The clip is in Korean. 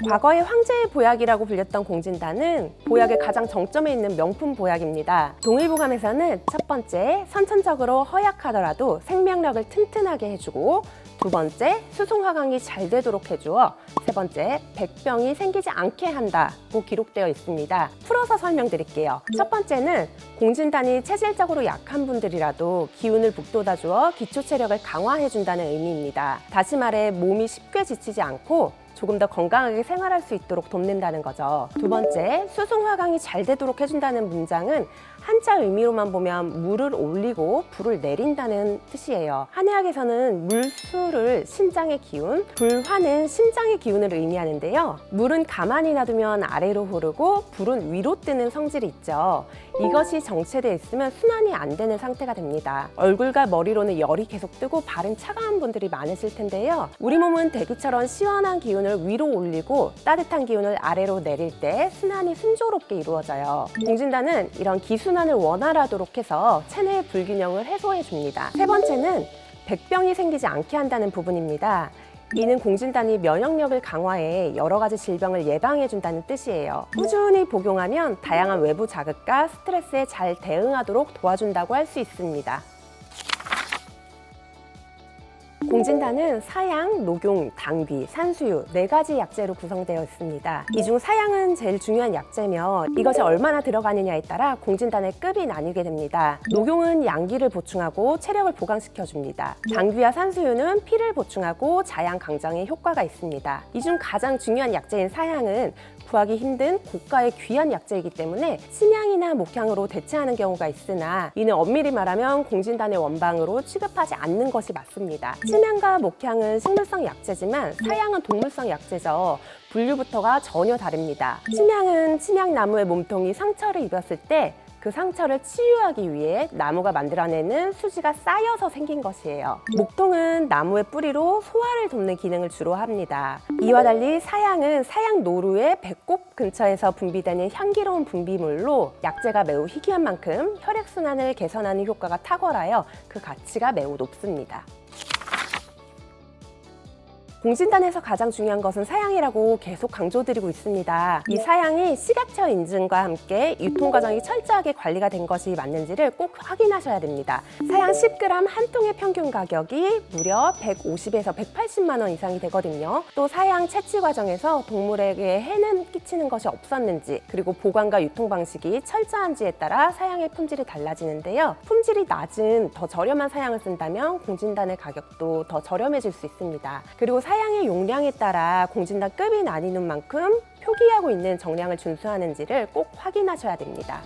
과거의 황제의 보약이라고 불렸던 공진단은 보약의 가장 정점에 있는 명품 보약입니다. 동의보감에서는 첫 번째, 선천적으로 허약하더라도 생명력을 튼튼하게 해주고, 두 번째, 수송화강이 잘 되도록 해주어, 세 번째, 백병이 생기지 않게 한다고 기록되어 있습니다. 풀어서 설명드릴게요. 첫 번째는 공진단이 체질적으로 약한 분들이라도 기운을 북돋아주어 기초체력을 강화해준다는 의미입니다. 다시 말해 몸이 쉽게 지치지 않고 조금 더 건강하게 생활할 수 있도록 돕는다는 거죠. 두 번째, 수송화강이 잘 되도록 해준다는 문장은 한자 의미로만 보면 물을 올리고 불을 내린다는 뜻이에요. 한의학에서는 물수를 신장의 기운, 불화는 심장의 기운을 의미하는데요. 물은 가만히 놔두면 아래로 흐르고 불은 위로 뜨는 성질이 있죠. 이것이 정체되어 있으면 순환이 안 되는 상태가 됩니다. 얼굴과 머리로는 열이 계속 뜨고 발은 차가운 분들이 많으실 텐데요. 우리 몸은 대기처럼 시원한 기운을 위로 올리고 따뜻한 기운을 아래로 내릴 때 순환이 순조롭게 이루어져요. 공진단은 이런 기순환을 원활하도록 해서 체내의 불균형을 해소해 줍니다. 세 번째는 백병이 생기지 않게 한다는 부분입니다. 이는 공진단이 면역력을 강화해 여러 가지 질병을 예방해 준다는 뜻이에요. 꾸준히 복용하면 다양한 외부 자극과 스트레스에 잘 대응하도록 도와준다고 할 수 있습니다. 공진단은 사양, 녹용, 당귀, 산수유 4가지 약재로 구성되어 있습니다. 이 중 사양은 제일 중요한 약재며 이것이 얼마나 들어가느냐에 따라 공진단의 급이 나뉘게 됩니다. 녹용은 양기를 보충하고 체력을 보강시켜줍니다. 당귀와 산수유는 피를 보충하고 자양 강장에 효과가 있습니다. 이 중 가장 중요한 약재인 사양은 구하기 힘든 고가의 귀한 약재이기 때문에 침향이나 목향으로 대체하는 경우가 있으나 이는 엄밀히 말하면 공진단의 원방으로 취급하지 않는 것이 맞습니다. 침향과 목향은 식물성 약재지만 사양은 동물성 약재죠. 분류부터가 전혀 다릅니다. 침향은 침향나무의 몸통이 상처를 입었을 때 그 상처를 치유하기 위해 나무가 만들어내는 수지가 쌓여서 생긴 것이에요. 목통은 나무의 뿌리로 소화를 돕는 기능을 주로 합니다. 이와 달리 사양은 사양 노루의 배꼽 근처에서 분비되는 향기로운 분비물로 약재가 매우 희귀한 만큼 혈액순환을 개선하는 효과가 탁월하여 그 가치가 매우 높습니다. 공진단에서 가장 중요한 것은 사양이라고 계속 강조드리고 있습니다. 이 사양이 식약처 인증과 함께 유통 과정이 철저하게 관리가 된 것이 맞는지를 꼭 확인하셔야 됩니다. 사양 10g 한 통의 평균 가격이 무려 150에서 180만 원 이상이 되거든요. 또 사양 채취 과정에서 동물에게 해는 끼치는 것이 없었는지, 그리고 보관과 유통 방식이 철저한지에 따라 사양의 품질이 달라지는데요. 품질이 낮은 더 저렴한 사양을 쓴다면 공진단의 가격도 더 저렴해질 수 있습니다. 그리고 사양의 용량에 따라 공진단 급이 나뉘는 만큼 표기하고 있는 정량을 준수하는지를 꼭 확인하셔야 됩니다.